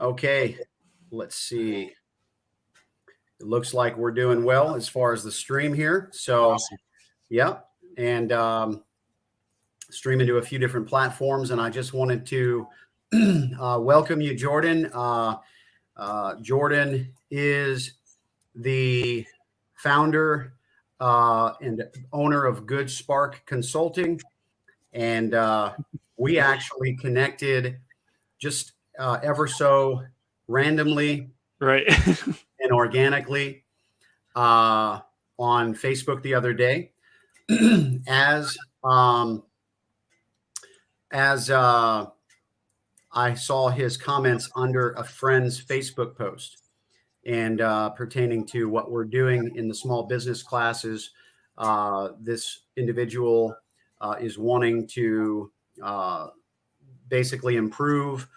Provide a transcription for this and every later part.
Okay, let's see. It looks like we're doing well as far as the stream here. So, Awesome. yeah, and streaming to a few different platforms. And I just wanted to welcome you, Jordan. Jordan is the founder and owner of Good Spark Consulting. And we actually connected just ever so randomly Right. and organically on Facebook the other day as I saw his comments under a friend's Facebook post and pertaining to what we're doing in the small business classes. This individual is wanting to basically improve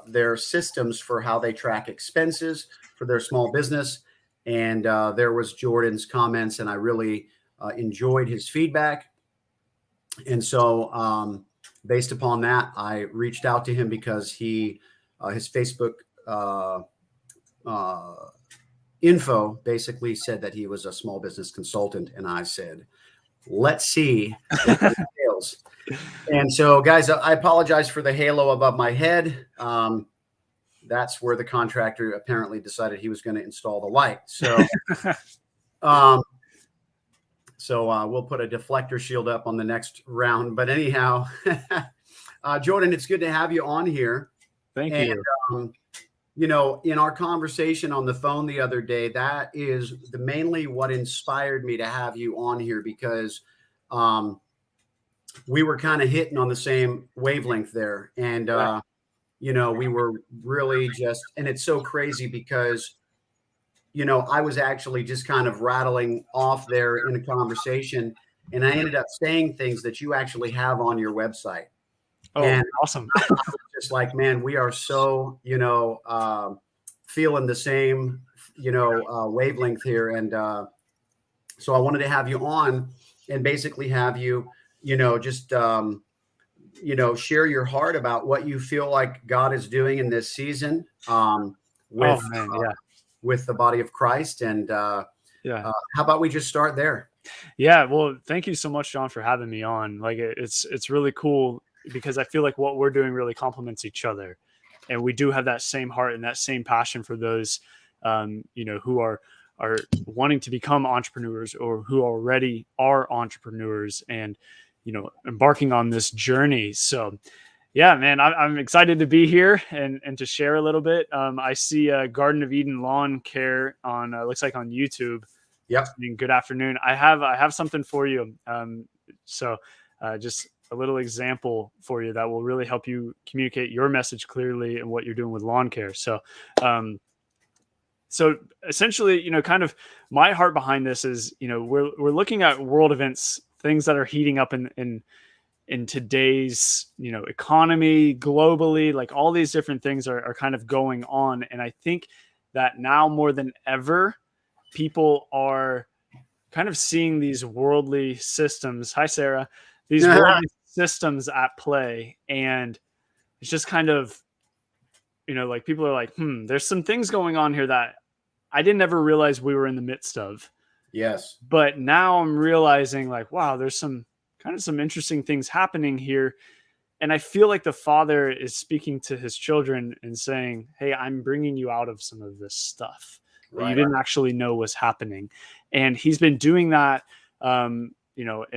their systems for how they track expenses for their small business. And there was Jordan's comments, and I really enjoyed his feedback. And so based upon that, I reached out to him because his Facebook info basically said that he was a small business consultant. And I said, let's see what it entails. And so, guys, I apologize for the halo above my head. That's where the contractor apparently decided he was going to install the light. So, we'll put a deflector shield up on the next round. But anyhow, Jordan, it's good to have you on here. Thank you. In our conversation on the phone the other day, that is mainly what inspired me to have you on here, because we were kind of hitting on the same wavelength there. And, we were really and it's so crazy because, I was actually just kind of rattling off there in a conversation, and I ended up saying things that you actually have on your website. Oh, and awesome. I was just like, man, we are so, feeling the same, wavelength here. And so I wanted to have you on and basically have you, share your heart about what you feel like God is doing in this season with the body of Christ. And how about we just start there? Yeah. Well, thank you so much, John, for having me on. Like, it's really cool, because I feel like what we're doing really complements each other. And we do have that same heart and that same passion for those, who are wanting to become entrepreneurs, or who already are entrepreneurs and, embarking on this journey. So yeah, man, I'm excited to be here and to share a little bit. I see Garden of Eden Lawn Care on, looks like on YouTube. Yep. Good afternoon. I have something for you. Just a little example for you that will really help you communicate your message clearly and what you're doing with lawn care. So essentially, kind of my heart behind this is, we're looking at world events, things that are heating up in today's, economy globally. Like, all these different things are kind of going on. And I think that now more than ever, people are kind of seeing these worldly systems. Hi, Sarah. These worldly systems at play. And it's just kind of, like, people are like, there's some things going on here that I didn't ever realize we were in the midst of. Yes. But now I'm realizing, like, wow, there's some interesting things happening here. And I feel like the Father is speaking to his children and saying, hey, I'm bringing you out of some of this stuff that you didn't actually know was happening. And he's been doing that, in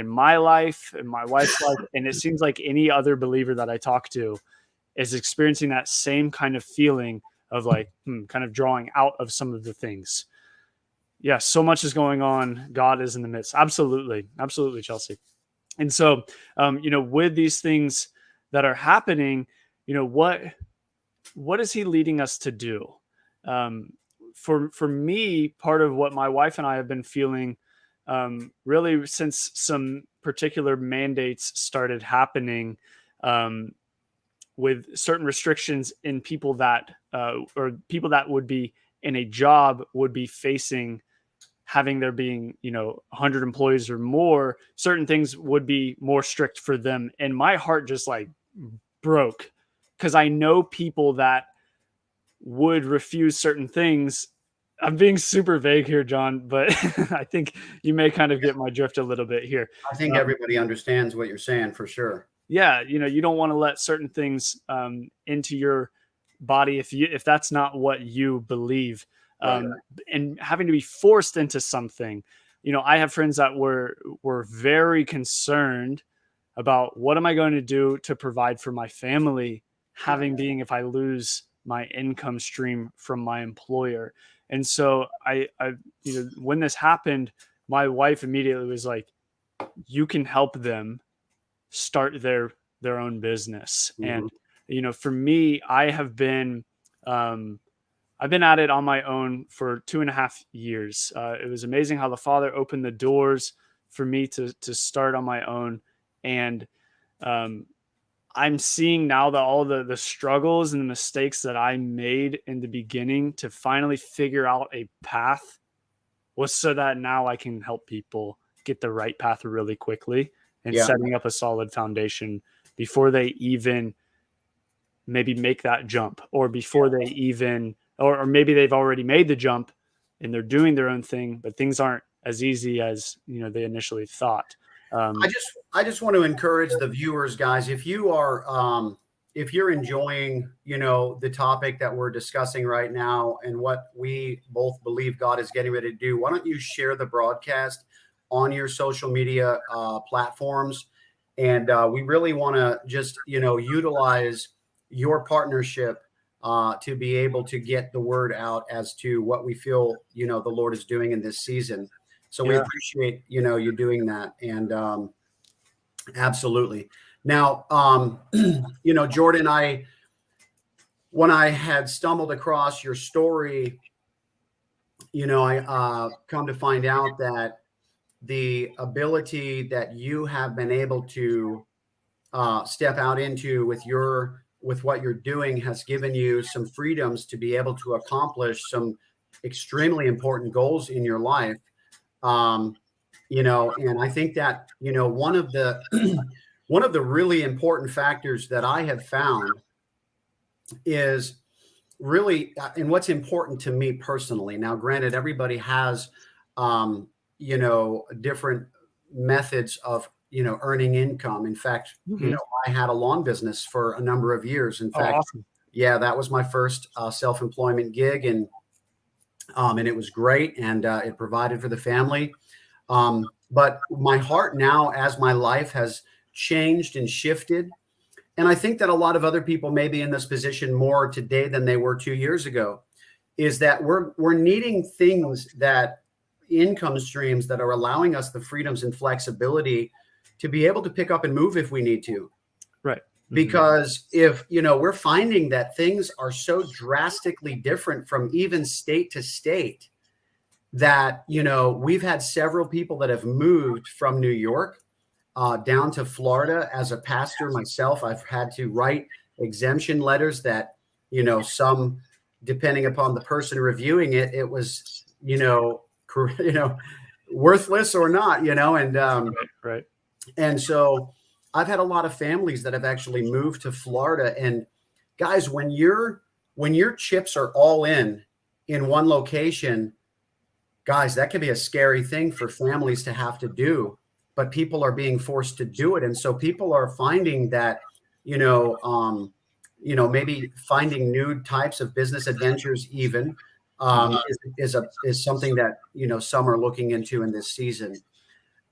my life, in my wife's life. And it seems like any other believer that I talk to is experiencing that same kind of feeling of like, kind of drawing out of some of the things. Yeah, so much is going on. God is in the midst. Absolutely. Absolutely, Chelsea. And so, with these things that are happening, what is he leading us to do? For me, part of what my wife and I have been feeling, really since some particular mandates started happening, with certain restrictions in people that, or people that would be in a job would be facing having there being, 100 employees or more, certain things would be more strict for them. And my heart just like broke, because I know people that would refuse certain things. I'm being super vague here, John, but I think you may kind of get my drift a little bit here. I think everybody understands what you're saying for sure. Yeah, you don't want to let certain things into your body if that's not what you believe, Right. and having to be forced into something. I have friends that were very concerned about what am I going to do to provide for my family, having being if I lose my income stream from my employer. And so I when this happened, my wife immediately was like, you can help them start their own business. Mhm. And for me, I've been at it on my own for 2.5 years. It was amazing how the Father opened the doors for me to start on my own. And um, I'm seeing now that all the struggles and the mistakes that I made in the beginning to finally figure out a path was so that now I can help people get the right path really quickly and Yeah. setting up a solid foundation before they even maybe make that jump, or before they even, or maybe they've already made the jump and they're doing their own thing, but things aren't as easy as they initially thought. I just want to encourage the viewers, guys. If you're enjoying, the topic that we're discussing right now and what we both believe God is getting ready to do, why don't you share the broadcast on your social media platforms? And we really want to just, utilize your partnership to be able to get the word out as to what we feel, the Lord is doing in this season. So we Yeah. appreciate, you doing that. And absolutely. Now, Jordan, when I had stumbled across your story, I come to find out that the ability that you have been able to step out into with what you're doing has given you some freedoms to be able to accomplish some extremely important goals in your life. Um, and I think that, one of the one of the really important factors that I have found is really, and what's important to me personally. Now, granted, everybody has, different methods of, earning income. In fact, Mhm. I had a lawn business for a number of years. In Oh, fact, awesome. yeah, that was my first self-employment gig, and it was great, and it provided for the family. But my heart now, as my life has changed and shifted, and I think that a lot of other people may be in this position more today than they were 2 years ago, is that we're needing things, that income streams that are allowing us the freedoms and flexibility to be able to pick up and move if we need to. Right. Mhm. Because if we're finding that things are so drastically different from even state to state, that we've had several people that have moved from New York down to Florida. As a pastor myself, I've had to write exemption letters that, some, depending upon the person reviewing it, it was, you know, worthless or not, Right. and so I've had a lot of families that have actually moved to Florida. And guys, when your chips are all in one location, guys, that can be a scary thing for families to have to do, but people are being forced to do it. And so people are finding that, maybe finding new types of business adventures even is something that, some are looking into in this season.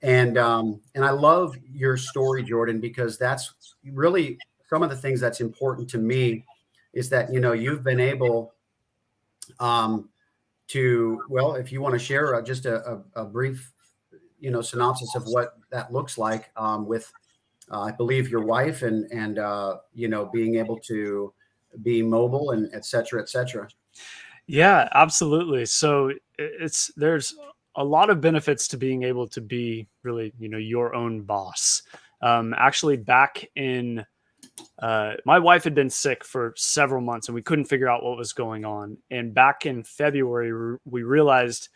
And I love your story, Jordan, because that's really some of the things that's important to me, is that, you've been able, um, well, if you want to share just a brief, synopsis of what that looks like, with, I believe, your wife, and being able to be mobile, and et cetera, et cetera. Yeah, absolutely. So there's a lot of benefits to being able to be really, your own boss. Actually, back in my wife had been sick for several months and we couldn't figure out what was going on. And back in February, we realized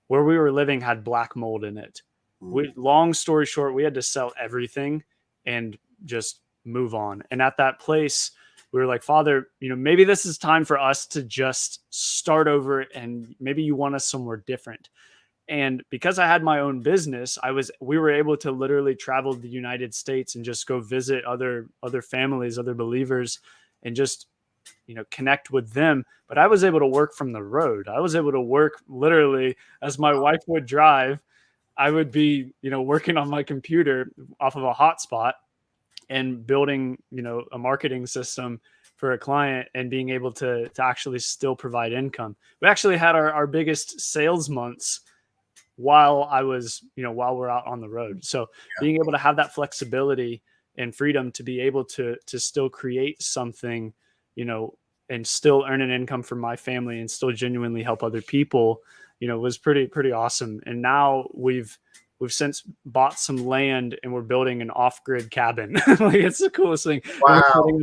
where we were living had black mold in it. Mm. Long story short, we had to sell everything and just move on. And at that place, we were like, Father, maybe this is time for us to just start over, and maybe you want us somewhere different. And because I had my own business, we were able to literally travel the United States and just go visit other families, other believers, and just connect with them. But I was able to work from the road. I was able to work literally as my wife would drive. I would be working on my computer off of a hotspot and building a marketing system for a client, and being able to actually still provide income. We actually had our biggest sales months while while we're out on the road. So being able to have that flexibility and freedom to be able to still create something, and still earn an income for my family and still genuinely help other people, was pretty awesome. And now we've since bought some land, and we're building an off-grid cabin. Like, it's the coolest thing. Wow. We're putting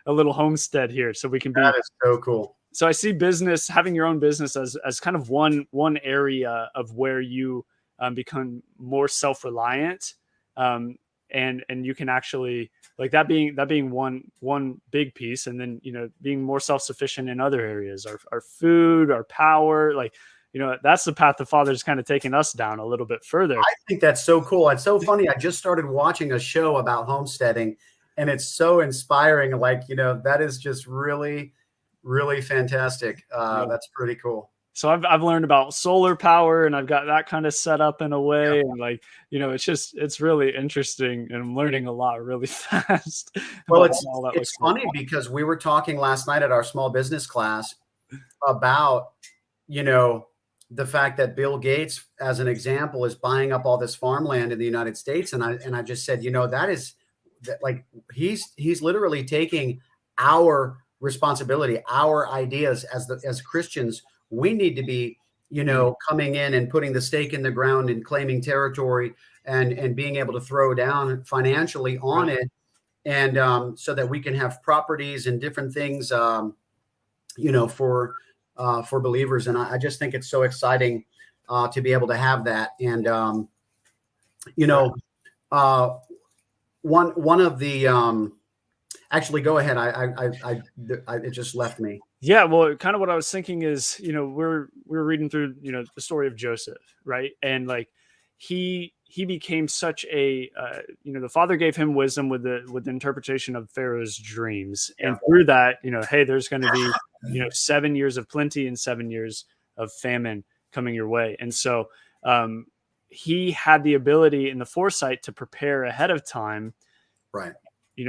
a little homestead here, so we can be. That is so cool. So I see business, having your own business, as kind of one area of where you become more self-reliant, and you can actually, like, that being one big piece, and then being more self-sufficient in other areas, our food, our power, like, that's the path the Father's kind of taking us down a little bit further. I think that's so cool. It's so funny. I just started watching a show about homesteading, and it's so inspiring. Like, that is just really, really fantastic. That's pretty cool. So I've learned about solar power, and I've got that kind of set up in a way. And it's really interesting, and I'm learning a lot really fast. Well, it's funny because we were talking last night at our small business class about, the fact that Bill Gates, as an example, is buying up all this farmland in the United States. And I just said, he's literally taking our responsibility, our ideas as Christians. We need to be, coming in and putting the stake in the ground and claiming territory, and being able to throw down financially on it. And so that we can have properties and different things, for believers. And I just think it's so exciting to be able to have that. And, one of the, actually, go ahead. It just left me. Yeah. Well, kind of what I was thinking is, we're reading through, the story of Joseph, right? And like, he became such a, the Father gave him wisdom with the interpretation of Pharaoh's dreams. And through that, hey, there's going to be, 7 years of plenty and 7 years of famine coming your way. And so he had the ability and the foresight to prepare ahead of time, right?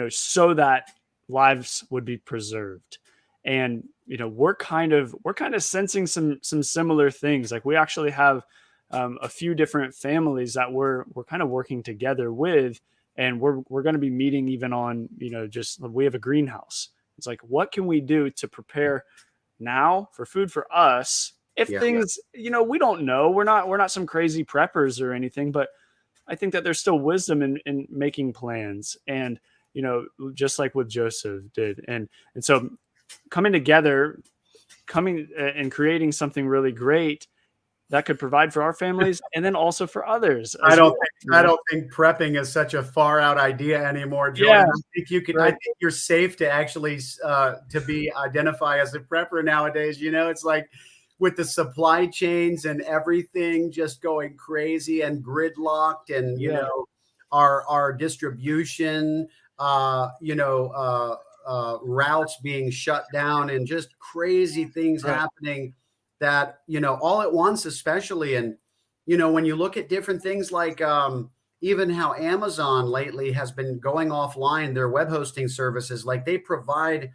So that lives would be preserved. And, we're kind of sensing some similar things. Like, we actually have a few different families that we're kind of working together with, and we're going to be meeting even on, we have a greenhouse. It's like, what can we do to prepare now for food for us? If things, we don't know, we're not some crazy preppers or anything, but I think that there's still wisdom in making plans, and, just like what Joseph did. And so coming together, and creating something really great that could provide for our families, and then also for others. I don't think prepping is such a far out idea anymore, Jordan. Yeah, I think you can. Right. I think you're safe to actually to be identify as a prepper nowadays. It's like, with the supply chains and everything just going crazy and gridlocked, and our distribution, routes being shut down, and just crazy things happening. That, all at once, especially. And, when you look at different things, like even how Amazon lately has been going offline, their web hosting services, like they provide,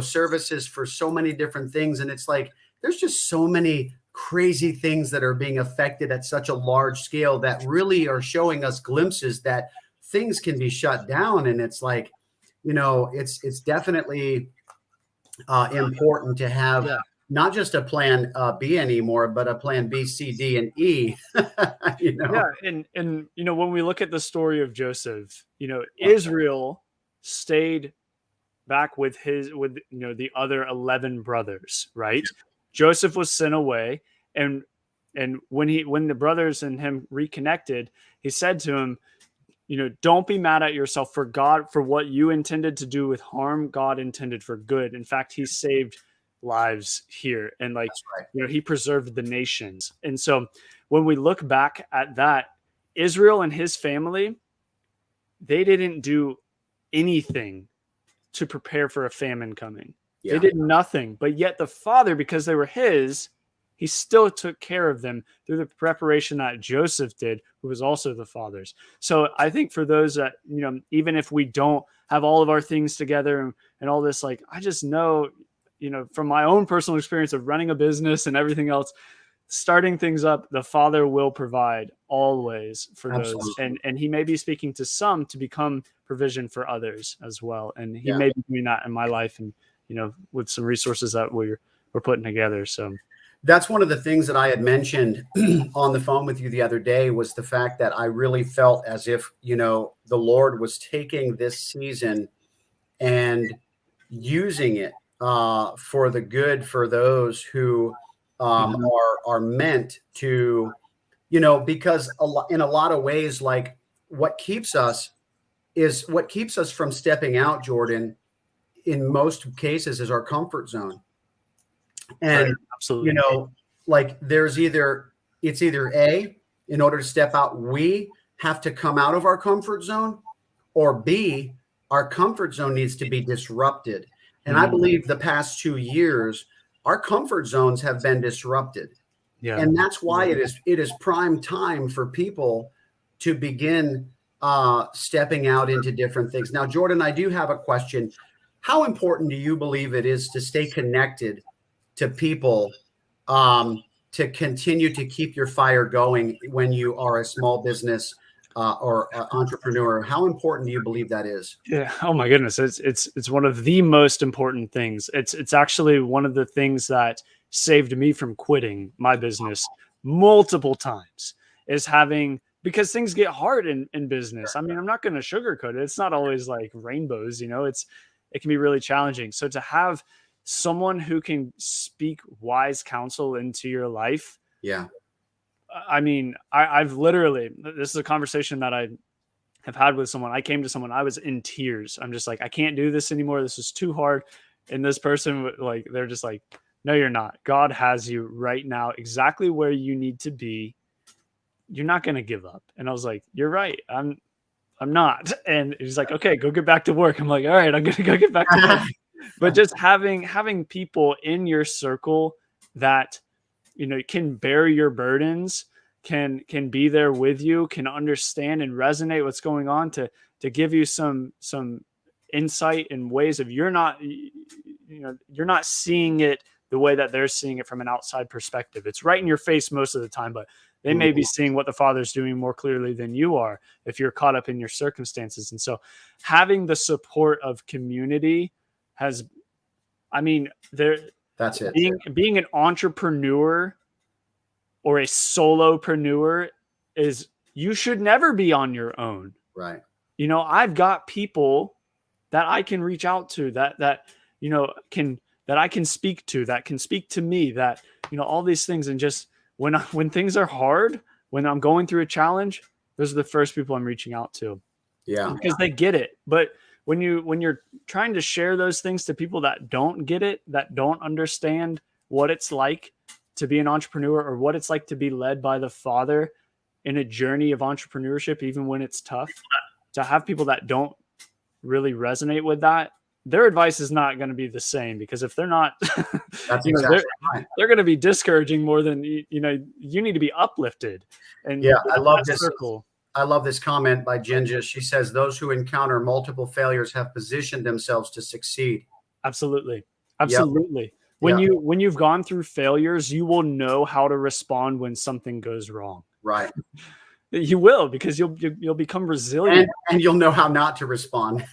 services for so many different things. And it's like, there's just so many crazy things that are being affected at such a large scale that really are showing us glimpses that things can be shut down. And it's like, it's definitely important to have not just a plan B anymore, but a plan B, C, D, and E. Yeah, and when we look at the story of Joseph, Israel stayed back with the other 11 brothers, right? Yeah. Joseph was sent away, and when the brothers and him reconnected, he said to him, don't be mad at yourself. For God, for what you intended to do with harm, God intended for good. In fact, he saved lives here, and like, That's right. he preserved the nations. And so when we look back at that, Israel and his family, they didn't do anything to prepare for a famine coming. Yeah. They did nothing, but yet the Father, because they were his, he still took care of them through the preparation that Joseph did, who was also the Father's. So I think for those that, even if we don't have all of our things together and all this, like, I just know, from my own personal experience of running a business and everything else, starting things up, the Father will provide always for Absolutely. those. And he may be speaking to some to become provision for others as well. And he Yeah. may be doing that in my life, and, with some resources that we're putting together. So that's one of the things that I had mentioned on the phone with you the other day, was the fact that I really felt as if, the Lord was taking this season and using it for the good for those who are meant to, because in a lot of ways, like, what keeps us from stepping out, Jordan, in most cases, is our comfort zone. And, right, absolutely. Like, it's either A, in order to step out, we have to come out of our comfort zone, or B, our comfort zone needs to be disrupted. And I believe the past 2 years, our comfort zones have been disrupted. Yeah. And that's why it is prime time for people to begin stepping out into different things. Now, Jordan, I do have a question. How important do you believe it is to stay connected to people, to continue to keep your fire going when you are a small business or entrepreneur? How important do you believe that is? Yeah. Oh my goodness. It's one of the most important things. It's actually one of the things that saved me from quitting my business multiple times, is because things get hard in business. I mean, I'm not going to sugarcoat it. It's not always like rainbows, it can be really challenging. So to have someone who can speak wise counsel into your life. Yeah. I mean, I've literally, this is a conversation that I have had with someone. I came to someone, I was in tears. I'm just like, I can't do this anymore. This is too hard. And this person, like, they're just like, no, you're not. God has you right now exactly where you need to be. You're not going to give up. And I was like, you're right. I'm not. And he's like, okay, go get back to work. I'm like, all right, I'm going to go get back to work. But just having people in your circle that, can bear your burdens, can be there with you, can understand and resonate what's going on, to give you some insight in ways of you're not seeing it the way that they're seeing it from an outside perspective. It's right in your face most of the time, but they may be seeing what the Father's doing more clearly than you are if you're caught up in your circumstances. And so having the support of community that's it. Being an entrepreneur or a solopreneur is, you should never be on your own. Right. I've got people that I can reach out to, that I can speak to, that can speak to me, that, all these things. And just when things are hard, when I'm going through a challenge, those are the first people I'm reaching out to. Yeah. Because they get it. But when you're trying to share those things to people that don't get it, that don't understand what it's like to be an entrepreneur, or what it's like to be led by the Father in a journey of entrepreneurship, even when it's tough, to have people that don't really resonate with that, their advice is not going to be the same, because if they're not, that's exactly right. They're going to be discouraging more than, you need to be uplifted. And yeah, I love this circle. I love this comment by Jinja. She says, those who encounter multiple failures have positioned themselves to succeed. Absolutely. Yep. When you've gone through failures, you will know how to respond when something goes wrong. Right. You will, because you'll become resilient, and you'll know how not to respond.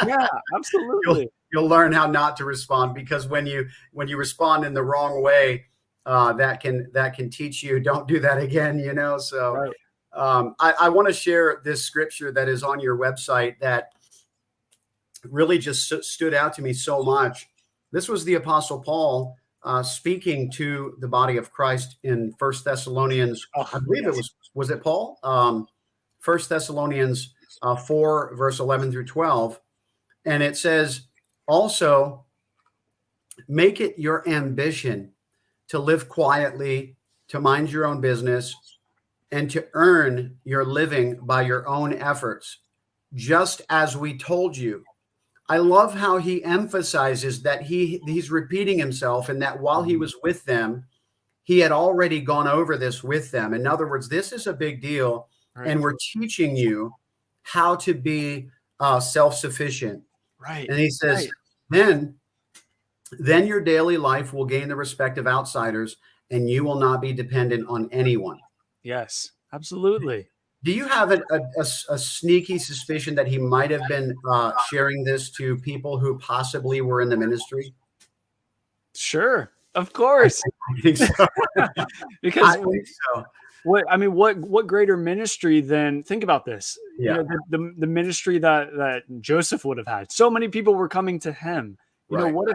Yeah, absolutely. You'll learn how not to respond, because when you respond in the wrong way, that can teach you, don't do that again. So. Right. I want to share this scripture that is on your website that really just stood out to me so much. This was the Apostle Paul speaking to the body of Christ in 1 Thessalonians. I believe it was it Paul? 1 Thessalonians 4, verse 11 through 12. And it says, also, make it your ambition to live quietly, to mind your own business, and to earn your living by your own efforts, just as we told you. I love how he emphasizes that he's repeating himself, and that while he was with them, he had already gone over this with them. In other words, this is a big deal, Right. and we're teaching you how to be self-sufficient. Right. And he says, then your daily life will gain the respect of outsiders, and you will not be dependent on anyone. Yes, absolutely. Do you have a sneaky suspicion that he might have been sharing this to people who possibly were in the ministry? Sure. Of course. I think so. Because I think so. what greater ministry than, think about this. Yeah. The ministry that Joseph would have had. So many people were coming to him. Right. What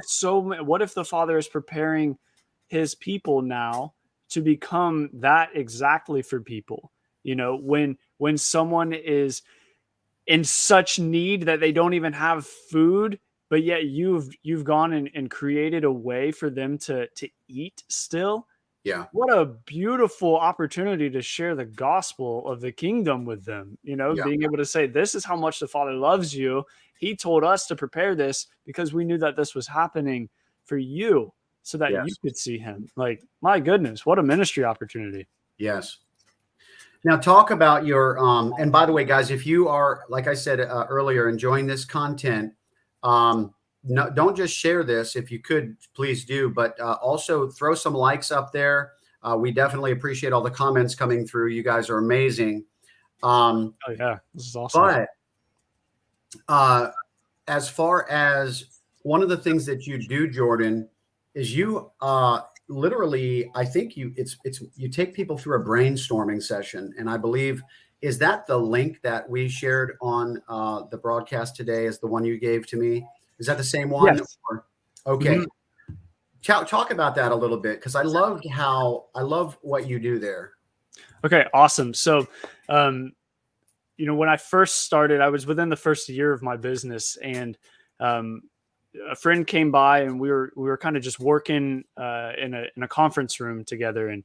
if the Father is preparing his people now to become that exactly for people? When someone is in such need that they don't even have food, but yet you've gone and created a way for them to eat still. Yeah. What a beautiful opportunity to share the gospel of the kingdom with them, Yeah. being able to say, this is how much the Father loves you. He told us to prepare this because we knew that this was happening for you so that you Yes. could see him. Like, my goodness, what a ministry opportunity. Yes. Now talk about your, and by the way, guys, if you are, like I said earlier, enjoying this content, no, don't just share this. If you could, please do, but also throw some likes up there. We definitely appreciate all the comments coming through. You guys are amazing. Oh yeah, this is awesome. But as far as one of the things that you do, Jordan, is you literally, I think you take people through a brainstorming session, and I believe, is that the link that we shared on the broadcast today? Is the one you gave to me? Is that the same one? Yes. Okay. Mm-hmm. Talk about that a little bit, because I love what you do there. Okay, awesome. So, when I first started, I was within the first year of my business, and a friend came by, and we were kind of just working in a conference room together, and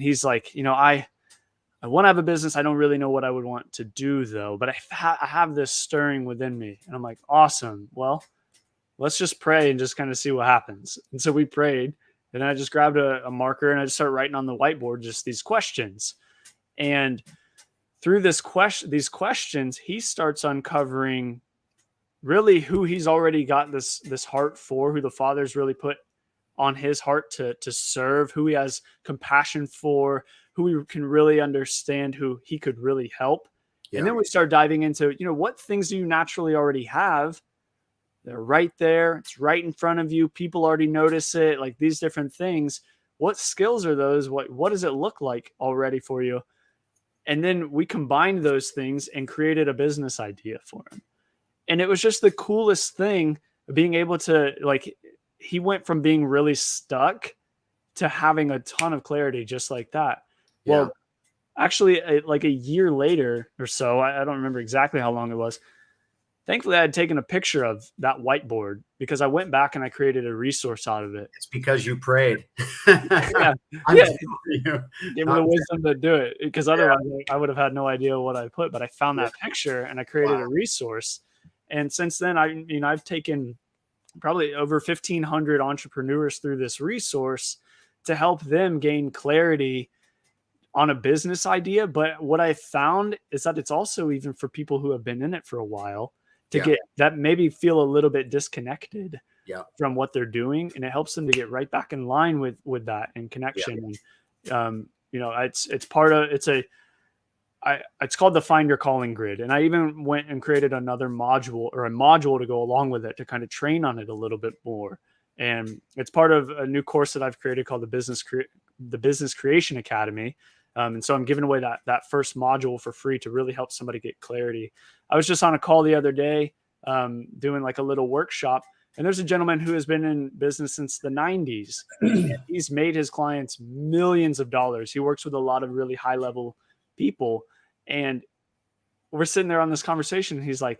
he's like, I want to have a business. I don't really know what I would want to do though, but I have this stirring within me, and I'm like, awesome. Well, let's just pray and just kind of see what happens. And so we prayed, and I just grabbed a marker and I just started writing on the whiteboard just these questions, and through these questions, he starts uncovering really who he's already got this heart for, who the Father's really put on his heart to serve, who he has compassion for, who he can really understand, who he could really help. Yeah. And then we start diving into, what things do you naturally already have? They're right there. It's right in front of you. People already notice it, like these different things. What skills are those? What does it look like already for you? And then we combined those things and created a business idea for him. And it was just the coolest thing, being able to, like, he went from being really stuck to having a ton of clarity just like that. Yeah. Well, actually, like a year later or so, I don't remember exactly how long it was. Thankfully, I had taken a picture of that whiteboard because I went back and I created a resource out of it. It's because you prayed. Yeah. Give me the wisdom to do it, because otherwise I would have had no idea what I put. But I found that picture and I created a resource. And since then, I've taken probably over 1,500 entrepreneurs through this resource to help them gain clarity on a business idea. But what I found is that it's also even for people who have been in it for a while to get that, maybe feel a little bit disconnected from what they're doing. And it helps them to get right back in line with that and connection. And, it's part of, it's called the Find Your Calling Grid. And I even went and created another module to go along with it to kind of train on it a little bit more. And it's part of a new course that I've created called the Business Creation Academy. And so I'm giving away that first module for free to really help somebody get clarity. I was just on a call the other day doing like a little workshop, and there's a gentleman who has been in business since the 90s. He's made his clients millions of dollars. He works with a lot of really high level people. And we're sitting there on this conversation. And he's like,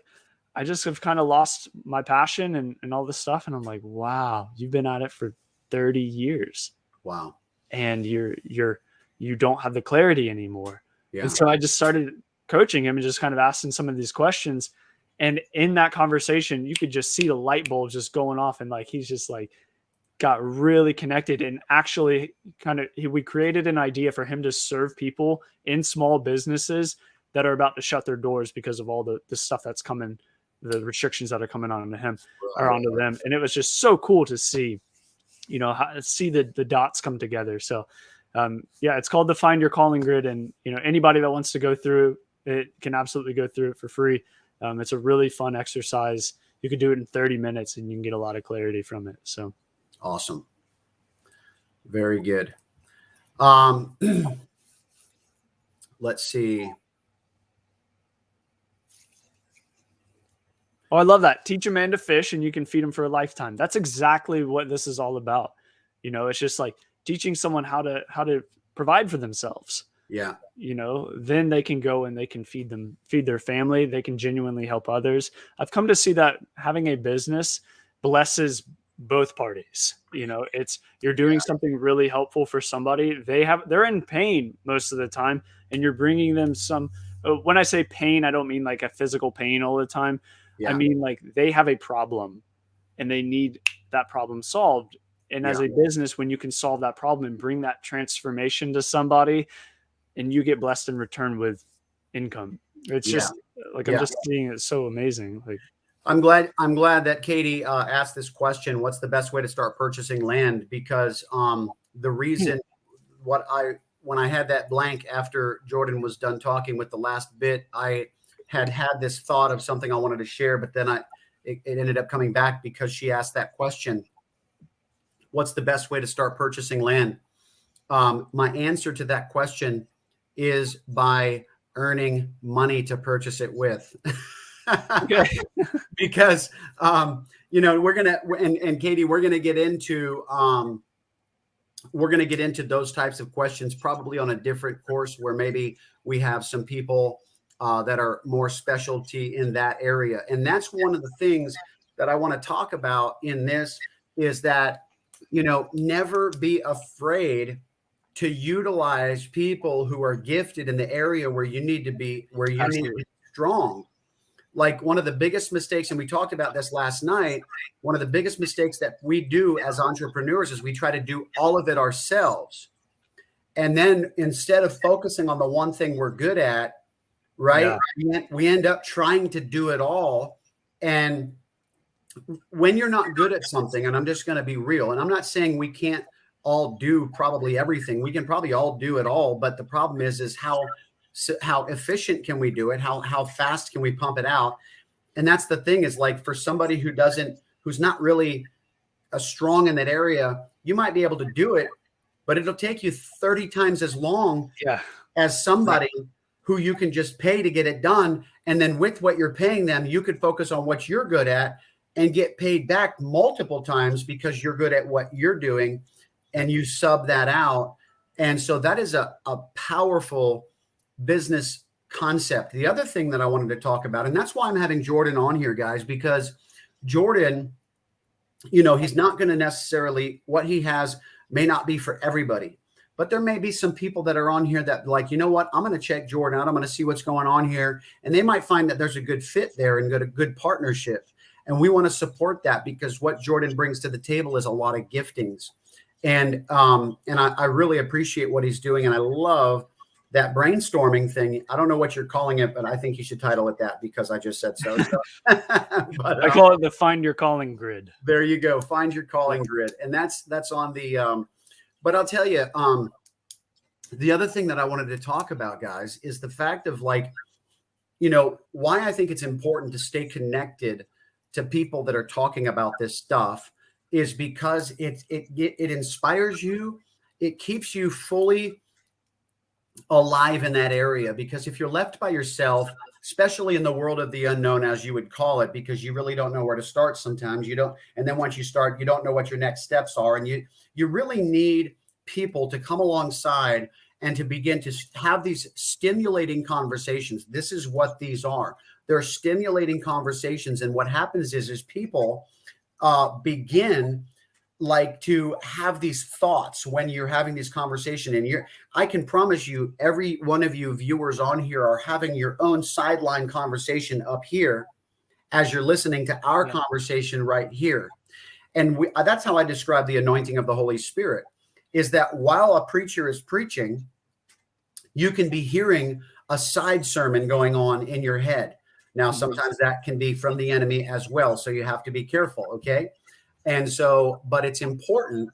I just have kind of lost my passion and all this stuff. And I'm like, wow, you've been at it for 30 years. Wow. And you don't have the clarity anymore. Yeah. And so I just started coaching him and just kind of asking some of these questions. And in that conversation, you could just see the light bulbs just going off. And like, he's just like, got really connected, and actually we created an idea for him to serve people in small businesses that are about to shut their doors because of all the stuff that's coming, the restrictions that are coming onto him or onto them. And it was just so cool to see, see the dots come together. So yeah, it's called the Find Your Calling Grid. And, anybody that wants to go through it can absolutely go through it for free. It's a really fun exercise. You can do it in 30 minutes and you can get a lot of clarity from it. So awesome. Very good. Let's see. Oh, I love that. Teach a man to fish and you can feed him for a lifetime. That's exactly what this is all about. It's just like teaching someone how to provide for themselves. Yeah. Then they can go and they can feed their family. They can genuinely help others. I've come to see that having a business blesses both parties. You're doing something really helpful for somebody. They're in pain most of the time, and you're bringing them some. When I say pain, I don't mean like a physical pain all the time. Yeah. I mean, like they have a problem and they need that problem solved. And as a business, when you can solve that problem and bring that transformation to somebody, and you get blessed in return with income, it's just like, I'm just seeing it so amazing. Like, I'm glad that Katie asked this question. What's the best way to start purchasing land? Because the reason when I had that blank after Jordan was done talking with the last bit, I had this thought of something I wanted to share, but then it ended up coming back because she asked that question. What's the best way to start purchasing land? My answer to that question is by earning money to purchase it with. Because we're gonna, and Katie, we're gonna get into those types of questions probably on a different course where maybe we have some people that are more specialty in that area. And that's one of the things that I want to talk about in this is that, never be afraid to utilize people who are gifted in the area where you need to be, need to be strong. Like one of the biggest mistakes, and we talked about this last night, one of the biggest mistakes that we do as entrepreneurs is we try to do all of it ourselves. And then instead of focusing on the one thing we're good at, right, we end up trying to do it all. And when you're not good at something, and I'm just going to be real, and I'm not saying we can't all do probably everything. We can probably all do it all. But the problem is how efficient can we do it? How fast can we pump it out? And that's the thing is like for somebody who's not really strong in that area, you might be able to do it, but it'll take you 30 times as long as somebody who you can just pay to get it done. And then with what you're paying them, you could focus on what you're good at and get paid back multiple times because you're good at what you're doing and you sub that out. And so that is a powerful business concept. The other thing that I wanted to talk about, and that's why I'm having Jordan on here, guys, because Jordan, he's not going to necessarily, what he has may not be for everybody, but there may be some people that are on here that like, you know what, I'm going to check Jordan out. I'm going to see what's going on here. And they might find that there's a good fit there and a good partnership. And we want to support that because what Jordan brings to the table is a lot of giftings. And I really appreciate what he's doing. And I love that brainstorming thing. I don't know what you're calling it, but I think you should title it that because I just said so. But, I call it the Find Your Calling Grid. There you go. Find Your Calling Grid. And that's on the, but I'll tell you, the other thing that I wanted to talk about, guys, is the fact of like, why I think it's important to stay connected to people that are talking about this stuff is because it inspires you. It keeps you fully alive in that area, because if you're left by yourself, especially in the world of the unknown, as you would call it, because you really don't know where to start. Sometimes you don't. And then once you start, you don't know what your next steps are. And you really need people to come alongside and to begin to have these stimulating conversations. This is what these are. They're stimulating conversations. And what happens is people begin like to have these thoughts when you're having this conversation. And I can promise you, every one of you viewers on here are having your own sideline conversation up here as you're listening to our conversation right here. And that's how I describe the anointing of the Holy Spirit, is that while a preacher is preaching, you can be hearing a side sermon going on in your head. Now, sometimes that can be from the enemy as well. So you have to be careful. Okay. And so, but it's important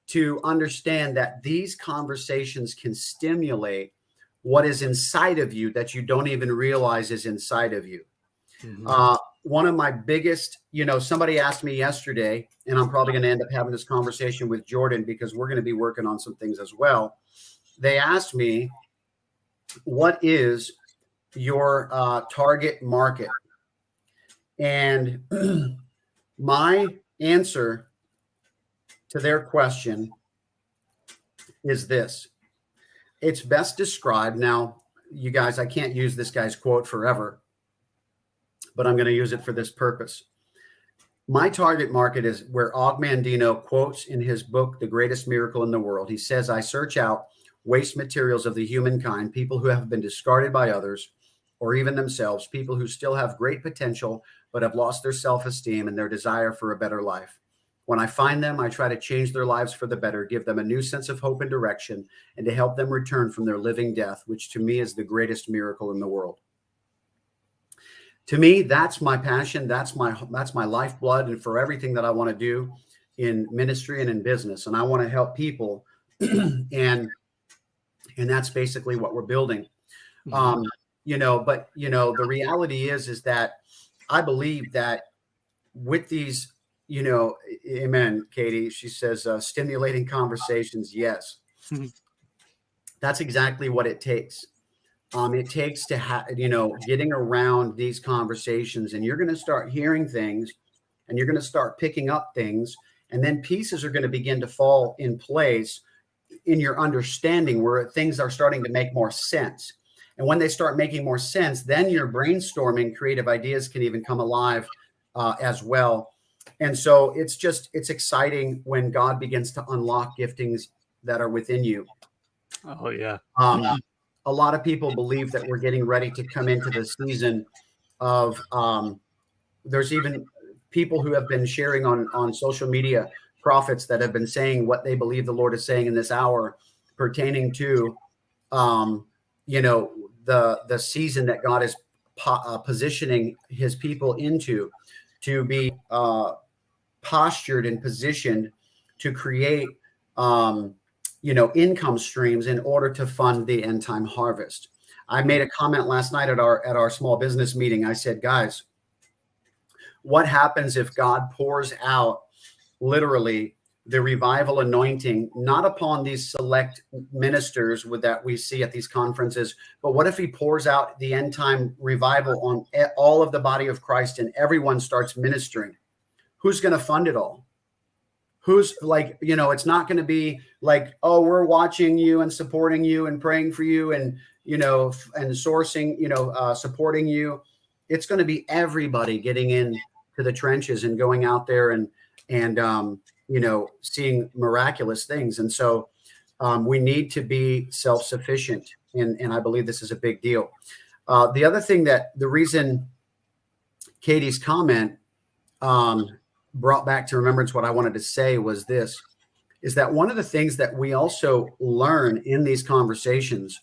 to understand that these conversations can stimulate what is inside of you that you don't even realize is inside of you. One of my biggest, somebody asked me yesterday, and I'm probably going to end up having this conversation with Jordan because we're going to be working on some things as well. They asked me, what is your target market? And my answer to their question is this. It's best described. Now, you guys, I can't use this guy's quote forever, but I'm going to use it for this purpose. My target market is where Og Mandino quotes in his book, The Greatest Miracle in the World. He says, I search out waste materials of the humankind, people who have been discarded by others or even themselves, people who still have great potential but have lost their self-esteem and their desire for a better life. When I find them, I try to change their lives for the better, give them a new sense of hope and direction, and to help them return from their living death, which to me is the greatest miracle in the world. To me, that's my passion. That's my lifeblood, and for everything that I want to do in ministry and in business. And I want to help people. and that's basically what we're building. But the reality is that I believe that with these, amen, Katie, she says, stimulating conversations. Yes, that's exactly what it takes. It takes to getting around these conversations, and you're going to start hearing things and you're going to start picking up things, and then pieces are going to begin to fall in place in your understanding where things are starting to make more sense. And when they start making more sense, then your brainstorming creative ideas can even come alive as well. And so it's exciting when God begins to unlock giftings that are within you. Oh, yeah. A lot of people believe that we're getting ready to come into the season of, there's even people who have been sharing on social media, prophets that have been saying what they believe the Lord is saying in this hour pertaining to, the season that God is positioning his people into, to be postured and positioned to create, income streams in order to fund the end time harvest. I made a comment last night at our small business meeting. I said, guys, what happens if God pours out literally the revival anointing, not upon these select ministers that we see at these conferences, but what if he pours out the end time revival on all of the body of Christ and everyone starts ministering? Who's going to fund it all? Who's it's not going to be like, oh, we're watching you and supporting you and praying for you and, and sourcing, supporting you. It's going to be everybody getting into the trenches and going out there and seeing miraculous things. And so we need to be self-sufficient. And I believe this is a big deal. The other thing the reason Katie's comment brought back to remembrance what I wanted to say was this, is that one of the things that we also learn in these conversations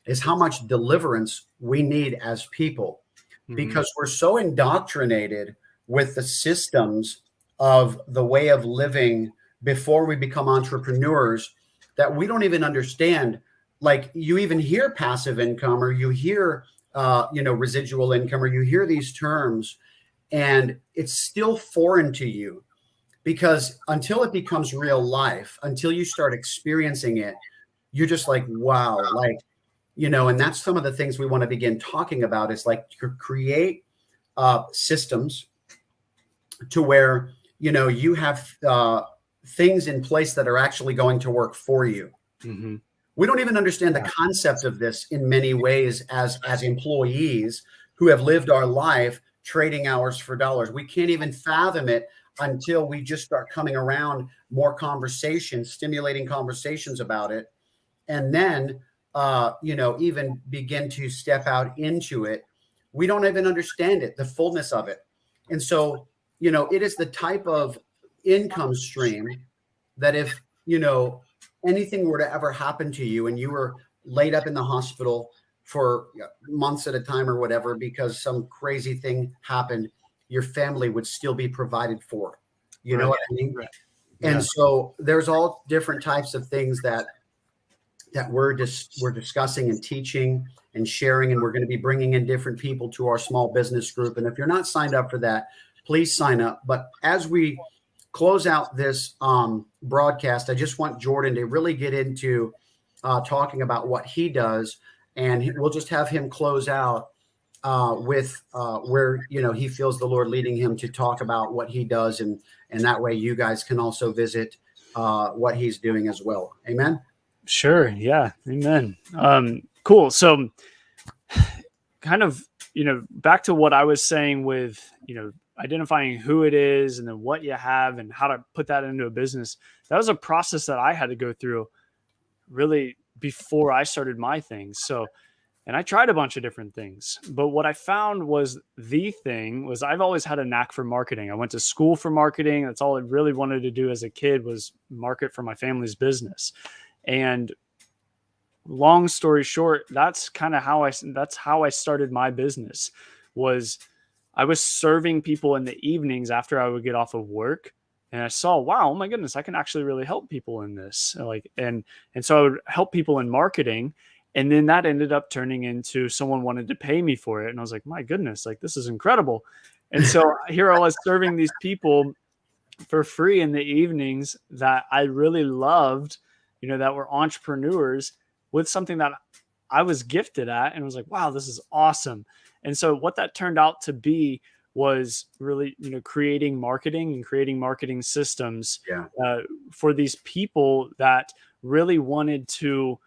is how much deliverance we need as people, because we're so indoctrinated with the systems of the way of living before we become entrepreneurs that we don't even understand. Like, you even hear passive income, or you hear, residual income, or you hear these terms, and it's still foreign to you, because until it becomes real life, until you start experiencing it, you're just like, wow, and that's some of the things we want to begin talking about, is like to create systems to where, you have things in place that are actually going to work for you. We don't even understand the concept of this in many ways as employees who have lived our life trading hours for dollars. We can't even fathom it until we just start coming around more conversations, stimulating conversations about it, and then even begin to step out into it. We don't even understand it, the fullness of it. And so, it is the type of income stream that if, anything were to ever happen to you and you were laid up in the hospital for months at a time or whatever, because some crazy thing happened, your family would still be provided for. You know what I mean? Right. And so there's all different types of things that we're discussing and teaching and sharing, and we're going to be bringing in different people to our small business group. And if you're not signed up for that, please sign up. But as we close out this broadcast, I just want Jordan to really get into talking about what he does, and we'll just have him close out with where he feels the Lord leading him to talk about what he does, and that way you guys can also visit what he's doing as well. Amen. Sure. Yeah. Amen. Cool. So kind of, back to what I was saying with, identifying who it is and then what you have and how to put that into a business. That was a process that I had to go through really before I started my things. So, and I tried a bunch of different things, but what I found was I've always had a knack for marketing. I went to school for marketing. That's all I really wanted to do as a kid, was market for my family's business. And long story short, that's how I started my business. I was serving people in the evenings after I would get off of work, and I saw, wow, oh my goodness, I can actually really help people in this. And so I would help people in marketing. And then that ended up turning into someone wanted to pay me for it. And I was like, my goodness, this is incredible. And so here I was serving these people for free in the evenings that I really loved, that were entrepreneurs, with something that I was gifted at, and was like, wow, this is awesome. And so what that turned out to be was really, creating marketing systems for these people that really wanted to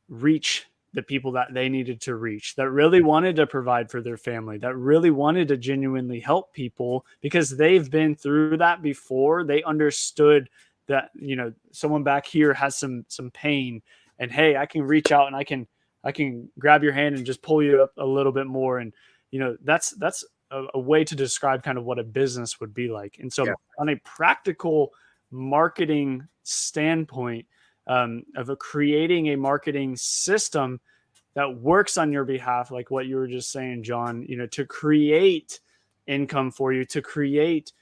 reach the people that they needed to reach, that really wanted to provide for their family, that really wanted to genuinely help people because they've been through that before. They understood that, someone back here has some pain, and hey, I can reach out and I can grab your hand and just pull you up a little bit more. And, that's a way to describe kind of what a business would be like. And so on a practical marketing standpoint, of creating a marketing system that works on your behalf, like what you were just saying, John, to create income for you, to create,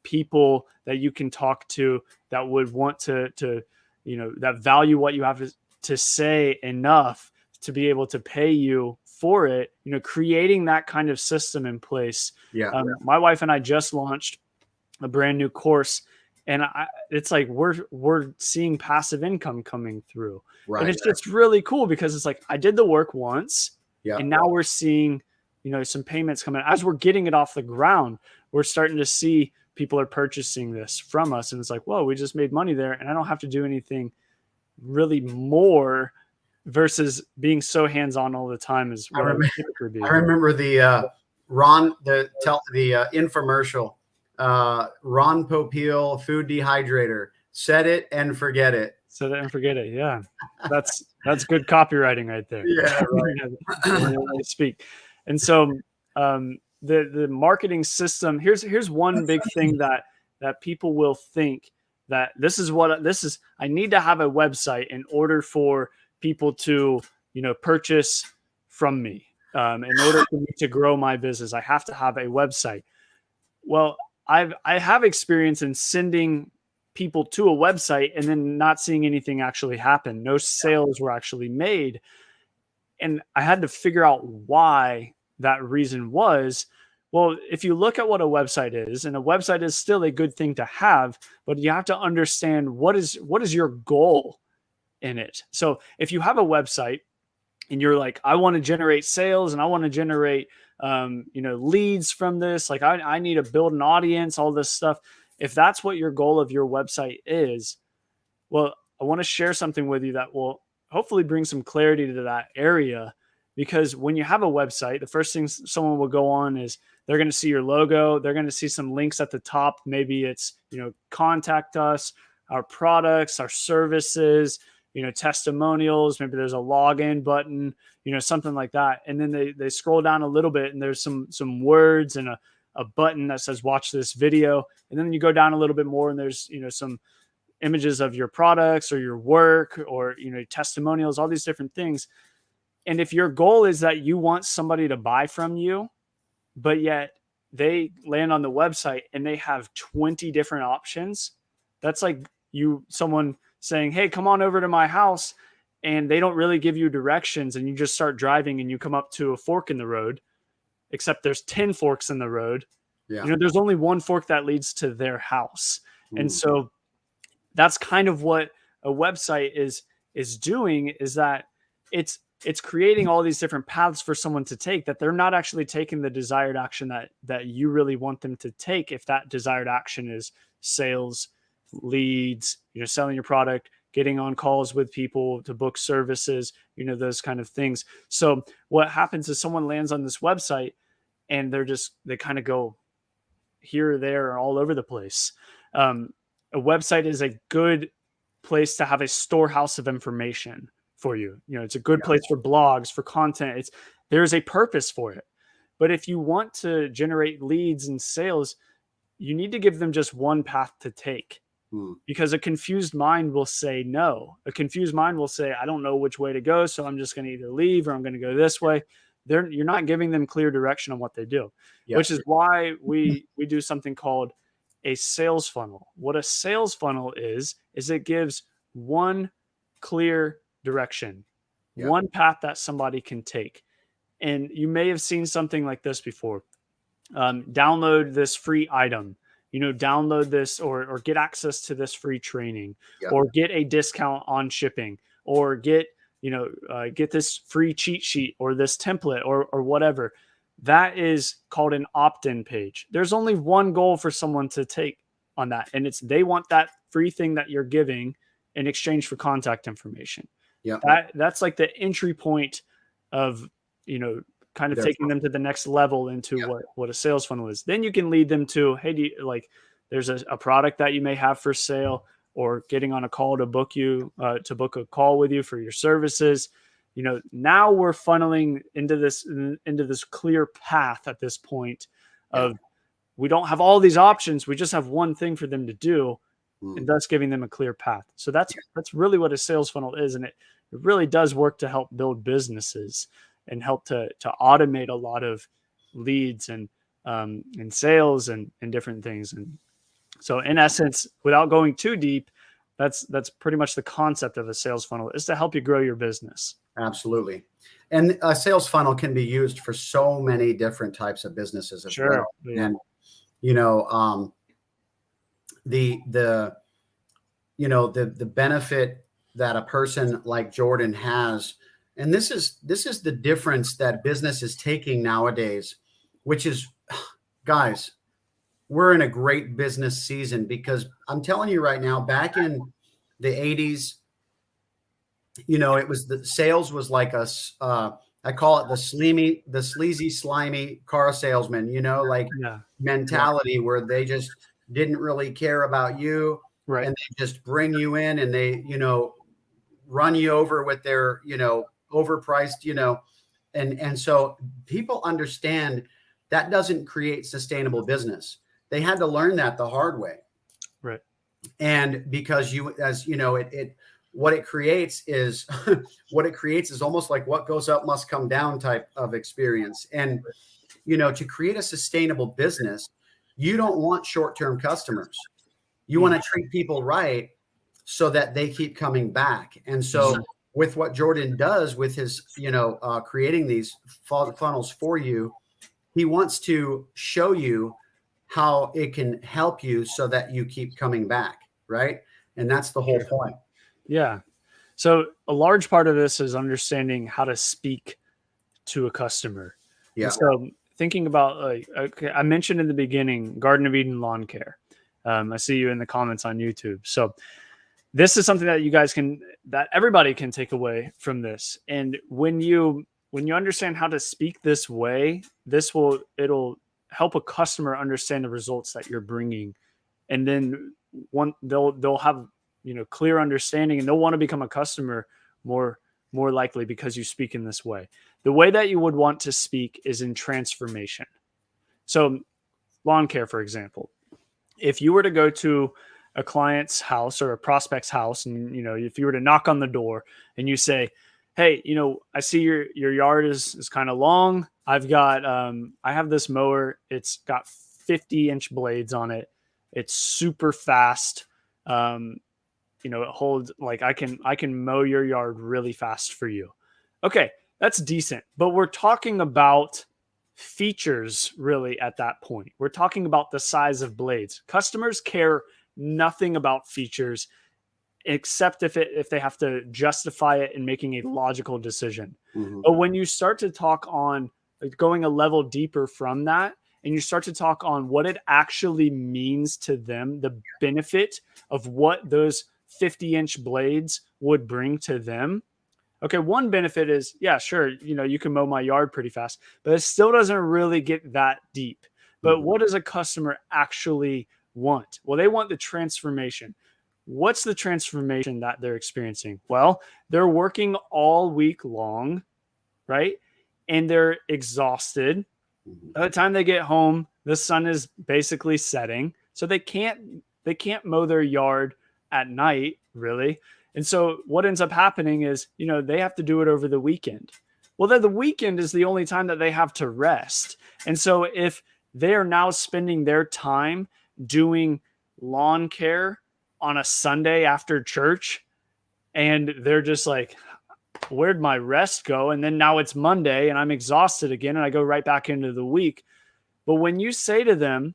people that you can talk to that would want to, that value what you have to say enough to be able to pay you for it, creating that kind of system in place. My wife and I just launched a brand new course, and it's like we're seeing passive income coming through. Right. And it's just really cool because it's like I did the work once, and now we're seeing, some payments coming. As we're getting it off the ground, we're starting to see people are purchasing this from us. And it's like, whoa, we just made money there, and I don't have to do anything really more, versus being so hands-on all the time is what I remember the infomercial, Ron Popeil food dehydrator. Set it and forget it. Set it and forget it. Yeah. That's good copywriting right there. Yeah. Right. Speak. And so the marketing system, here's one big thing that people will think that this is. I need to have a website in order for people to, purchase from me. In order for me to grow my business, I have to have a website. Well, I have experience in sending people to a website and then not seeing anything actually happen. No sales were actually made. And I had to figure out why that reason was. Well, if you look at what a website is, and a website is still a good thing to have, but you have to understand what is your goal in it. So if you have a website and you're like, I want to generate sales and I want to generate, leads from this, like I need to build an audience, all this stuff. If that's what your goal of your website is, well, I want to share something with you that will hopefully bring some clarity to that area. Because when you have a website, the first thing someone will go on is they're going to see your logo. They're going to see some links at the top. Maybe it's, contact us, our products, our services, testimonials. Maybe there's a login button, something like that. And then they scroll down a little bit and there's some words and a button that says watch this video. And then you go down a little bit more and there's, some images of your products or your work or, testimonials, all these different things. And if your goal is that you want somebody to buy from you, but yet they land on the website and they have 20 different options, that's like someone saying, hey, come on over to my house. And they don't really give you directions. And you just start driving and you come up to a fork in the road, except there's 10 forks in the road. Yeah. There's only one fork that leads to their house. And so that's kind of what a website is doing, is that it's creating all these different paths for someone to take, that they're not actually taking the desired action that you really want them to take. If that desired action is sales, leads, selling your product, getting on calls with people to book services, those kind of things. So what happens is someone lands on this website and they kind of go here or there or all over the place. A website is a good place to have a storehouse of information for you. It's a good place for blogs, for content. There's a purpose for it. But if you want to generate leads and sales, you need to give them just one path to take. Because a confused mind will say no. A confused mind will say, I don't know which way to go, so I'm just going to either leave or I'm going to go this way. You're not giving them clear direction on what they do, which is why we do something called a sales funnel. What a sales funnel is it gives one clear direction, one path that somebody can take. And you may have seen something like this before. Download this free item, download this or get access to this free training, or get a discount on shipping, or get this free cheat sheet or this template or whatever. That is called an opt-in page. There's only one goal for someone to take on that. And they want that free thing that you're giving in exchange for contact information. That's like the entry point of, kind of taking them to the next level into what a sales funnel is. Then you can lead them to, hey, there's a product that you may have for sale, or getting on a call to book a call with you for your services. Now we're funneling into this clear path at this point of we don't have all these options. We just have one thing for them to do, and thus giving them a clear path. So that's really what a sales funnel is. And it really does work to help build businesses and help to automate a lot of leads and sales and different things. And so in essence, without going too deep, that's pretty much the concept of a sales funnel, is to help you grow your business. Absolutely. And a sales funnel can be used for so many different types of businesses as well. Yeah. And, the benefit that a person like Jordan has, and this is the difference that business is taking nowadays, which is, guys, we're in a great business season, because I'm telling you right now, back in the 80s, it was the sales was like I call it the sleazy, slimy car salesman, mentality where they just didn't really care about you. Right. And they just bring you in and they, run you over with their, overpriced, and so people understand that doesn't create sustainable business. They had to learn that the hard way. Right. And because what it creates is almost like what goes up must come down type of experience. And, to create a sustainable business, you don't want short-term customers. You want to treat people right so that they keep coming back. And so with what Jordan does with his, creating these funnels for you, he wants to show you how it can help you so that you keep coming back. Right. And that's the whole point. Yeah. So a large part of this is understanding how to speak to a customer. Yeah. And so thinking about I mentioned in the beginning, Garden of Eden lawn care. I see you in the comments on YouTube. So this is something that that everybody can take away from this. And when you understand how to speak this way, it'll help a customer understand the results that you're bringing. And then they'll have, clear understanding, and they'll want to become a customer more likely because you speak in this way. The way that you would want to speak is in transformation. So lawn care, for example, if you were to go to a client's house or a prospect's house, and if you were to knock on the door and you say, hey, I see your yard is kind of long. I have this mower. It's got 50-inch blades on it. It's super fast. It holds, like, I can mow your yard really fast for you. Okay, that's decent. But we're talking about features really at that point. We're talking about the size of blades. Customers care nothing about features except if they have to justify it in making a logical decision. Mm-hmm. But when you start to talk on, like, going a level deeper from that, and you start to talk on what it actually means to them, the benefit of what those 50-inch blades would bring to them. Okay, one benefit is, yeah, sure, you can mow my yard pretty fast, but it still doesn't really get that deep. But Mm-hmm. what does a customer actually want? Well, they want the transformation. What's the transformation that they're experiencing? Well, they're working all week long, right? And they're exhausted. By the time they get home, the sun is basically setting. So they can't mow their yard at night, really. And so what ends up happening is, they have to do it over the weekend. Well, then the weekend is the only time that they have to rest. And so if they are now spending their time doing lawn care on a Sunday after church, and they're just like, where'd my rest go? And then now it's Monday and I'm exhausted again, and I go right back into the week. But when you say to them,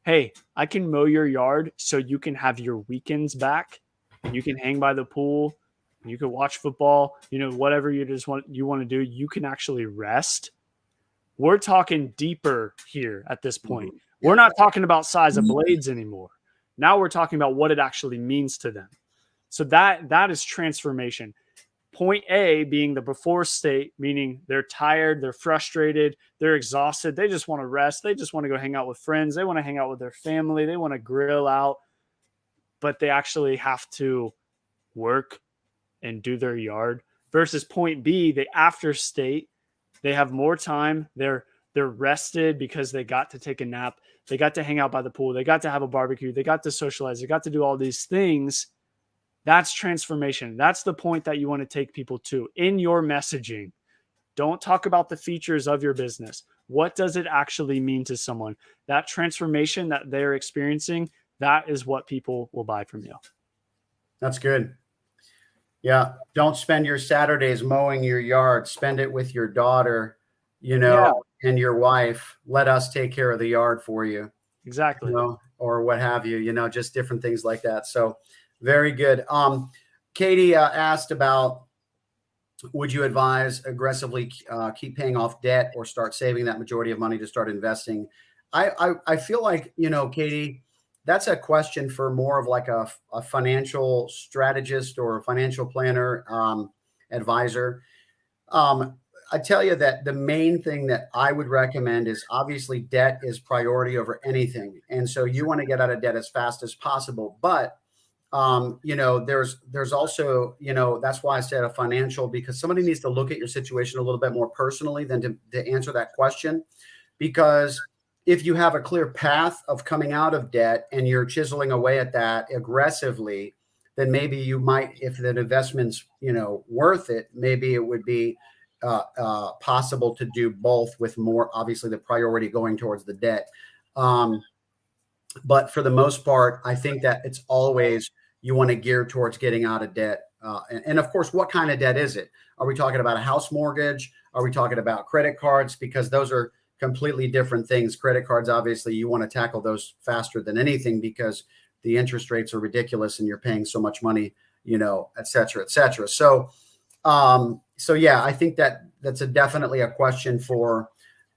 hey, I can mow your yard so you can have your weekends back, and you can hang by the pool, and you can watch football, whatever you want to do, you can actually rest. We're talking deeper here at this point. Mm-hmm. We're not talking about size of blades anymore. Now we're talking about what it actually means to them. So that is transformation. Point A being the before state, meaning they're tired, they're frustrated, they're exhausted. They just want to rest. They just want to go hang out with friends. They want to hang out with their family. They want to grill out, but they actually have to work and do their yard. Versus point B, the after state, they have more time. They're rested because they got to take a nap. They got to hang out by the pool. They got to have a barbecue. They got to socialize. They got to do all these things. That's transformation. That's the point that you want to take people to in your messaging. Don't talk about the features of your business. What does it actually mean to someone? That transformation that they're experiencing, that is what people will buy from you. That's good. Yeah. Don't spend your Saturdays mowing your yard. Spend it with your daughter, and your wife. Let us take care of the yard for you. Exactly. Or what have you, just different things like that. So very good. Katie asked about, would you advise aggressively keep paying off debt or start saving that majority of money to start investing? I feel like, Katie, that's a question for more of like a financial strategist or a financial planner, advisor. I tell you that the main thing that I would recommend is, obviously, debt is priority over anything. And so you want to get out of debt as fast as possible. But, there's also, that's why I said a financial, because somebody needs to look at your situation a little bit more personally than to answer that question. Because if you have a clear path of coming out of debt and you're chiseling away at that aggressively, then maybe you might, if the investment's, worth it, maybe it would be possible to do both, with more, obviously, the priority going towards the debt. But for the most part, I think that it's always, you want to gear towards getting out of debt. And of course, what kind of debt is it? Are we talking about a house mortgage? Are we talking about credit cards? Because those are completely different things. Credit cards, obviously, you want to tackle those faster than anything because the interest rates are ridiculous and you're paying so much money, et cetera, et cetera. So yeah, I think that's definitely a question for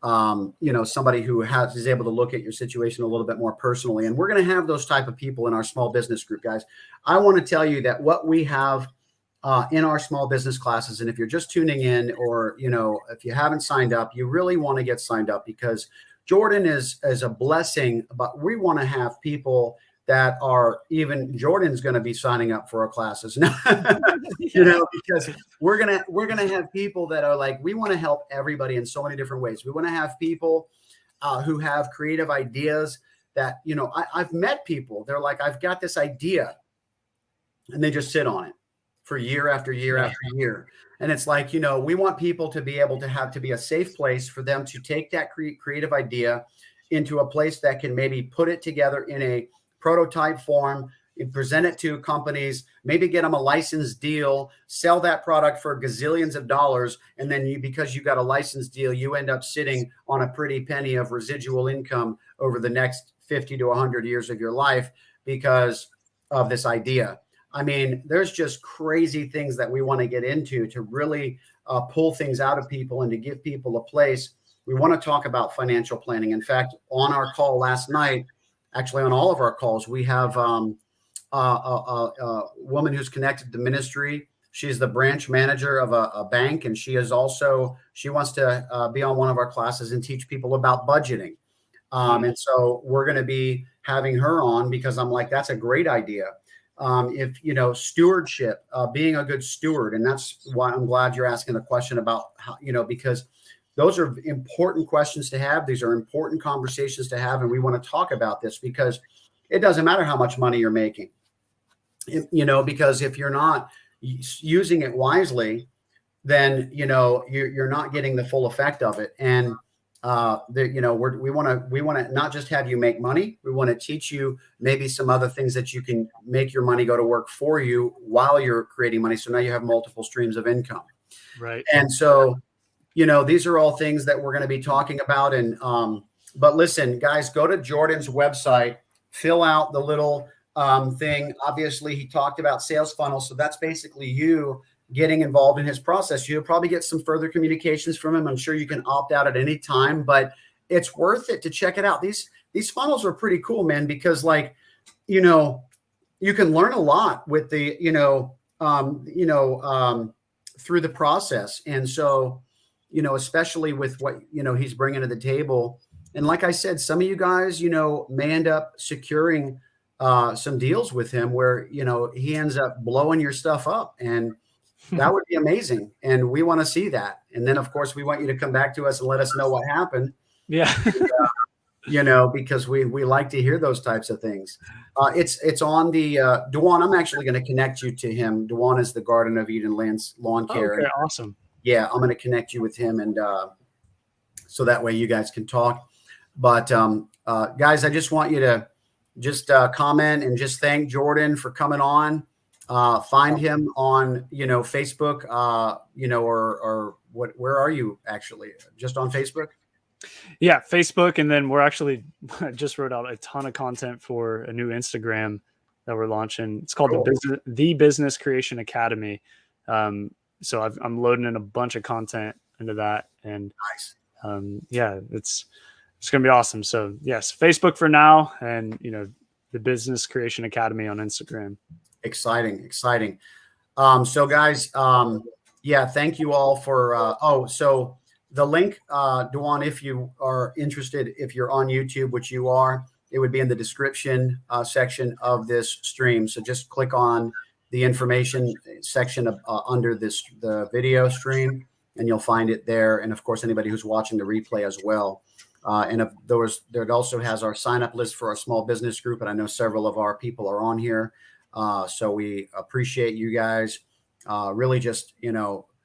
somebody who is able to look at your situation a little bit more personally. And we're going to have those type of people in our small business group, guys. I want to tell you that what we have in our small business classes, and if you're just tuning in, or if you haven't signed up, you really want to get signed up, because Jordan is a blessing. But we want to have people that are, even Jordan's going to be signing up for our classes now, because we're gonna have people that are like, we want to help everybody in so many different ways. We want to have people who have creative ideas that, I've met people, they're like, I've got this idea, and they just sit on it for year after year after year. And it's like, we want people to be able to be a safe place for them to take that creative idea into a place that can maybe put it together in a prototype form and present it to companies, maybe get them a license deal, sell that product for gazillions of dollars. And then because you got a license deal, you end up sitting on a pretty penny of residual income over the next 50 to 100 years of your life because of this idea. I mean, there's just crazy things that we want to get into to really pull things out of people and to give people a place. We want to talk about financial planning. In fact, on our call last night, actually on all of our calls, we have a woman who's connected to ministry. She's the branch manager of a bank, and she wants to be on one of our classes and teach people about budgeting. And so we're going to be having her on, because I'm like, that's a great idea. Stewardship, being a good steward. And that's why I'm glad you're asking the question about how, because those are important questions to have. These are important conversations to have. And we want to talk about this, because it doesn't matter how much money you're making, because if you're not using it wisely, then, you're not getting the full effect of it. And we want to not just have you make money. We want to teach you maybe some other things that you can make your money go to work for you while you're creating money. So now you have multiple streams of income. Right. And so, these are all things that we're going to be talking about. And, but listen, guys, go to Jordan's website, fill out the little thing. Obviously, he talked about sales funnels. So that's basically you getting involved in his process. You'll probably get some further communications from him. I'm sure you can opt out at any time, but it's worth it to check it out. These funnels are pretty cool, man, because you can learn a lot with the, through the process. And so, especially with what, he's bringing to the table. And like I said, some of you guys, may end up securing some deals with him where, he ends up blowing your stuff up, and that would be amazing. And we want to see that. And then, of course, we want you to come back to us and let us know what happened. Yeah. Because we like to hear those types of things. It's on the Dewan. I'm actually going to connect you to him. Dewan is the Garden of Eden lawn care. Okay, awesome. Yeah, I'm going to connect you with him, and so that way you guys can talk. But guys, I just want you to just comment and just thank Jordan for coming on. Find him on, Facebook, or what, where are you actually? Just on Facebook? Yeah, Facebook. And then we're actually just wrote out a ton of content for a new Instagram that we're launching. It's called the Business Creation Academy. So I'm loading in a bunch of content into that, and nice. It's going to be awesome. So yes, Facebook for now, and the Business Creation Academy on Instagram. Exciting. So guys, thank you all for, so the link, Dewan, if you are interested, if you're on YouTube, which you are, it would be in the description section of this stream. So just click on the information section of, under the video stream, and you'll find it there. And of course, anybody who's watching the replay as well. And there also has our sign up list for our small business group. And I know several of our people are on here. So we appreciate you guys really just,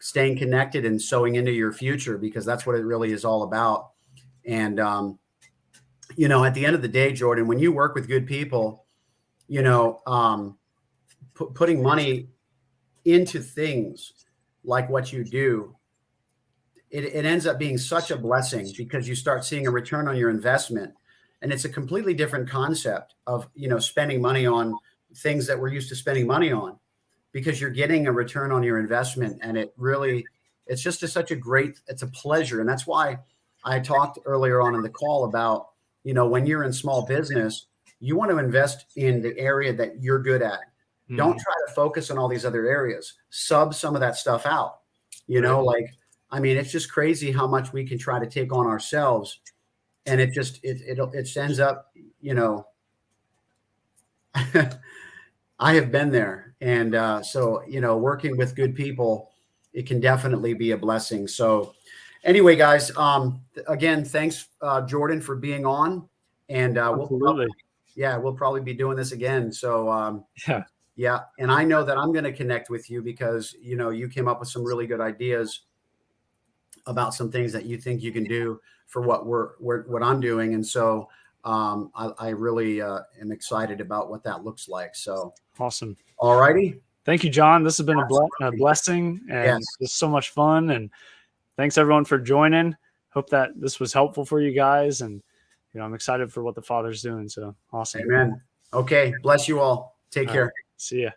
staying connected and sowing into your future, because that's what it really is all about. And, at the end of the day, Jordan, when you work with good people, putting money into things like what you do, it ends up being such a blessing, because you start seeing a return on your investment. And it's a completely different concept of, spending money on things that we're used to spending money on, because you're getting a return on your investment. And it's just such a great, it's a pleasure. And that's why I talked earlier on in the call about, when you're in small business, you want to invest in the area that you're good at. Don't try to focus on all these other areas. Sub some of that stuff out. It's just crazy how much we can try to take on ourselves, and it ends up, I have been there. And so, working with good people, it can definitely be a blessing. So anyway, guys, again, thanks, Jordan, for being on. And Absolutely. we'll probably be doing this again. So Yeah. yeah. And I know that I'm going to connect with you because, you came up with some really good ideas about some things that you think you can do for what I'm doing. And so I really am excited about what that looks like. So awesome. All righty. Thank you, John. This has been a blessing, and just so much fun. And thanks everyone for joining. Hope that this was helpful for you guys. And, I'm excited for what the Father's doing. So awesome. Amen. Okay. Bless you all. Take care. See ya.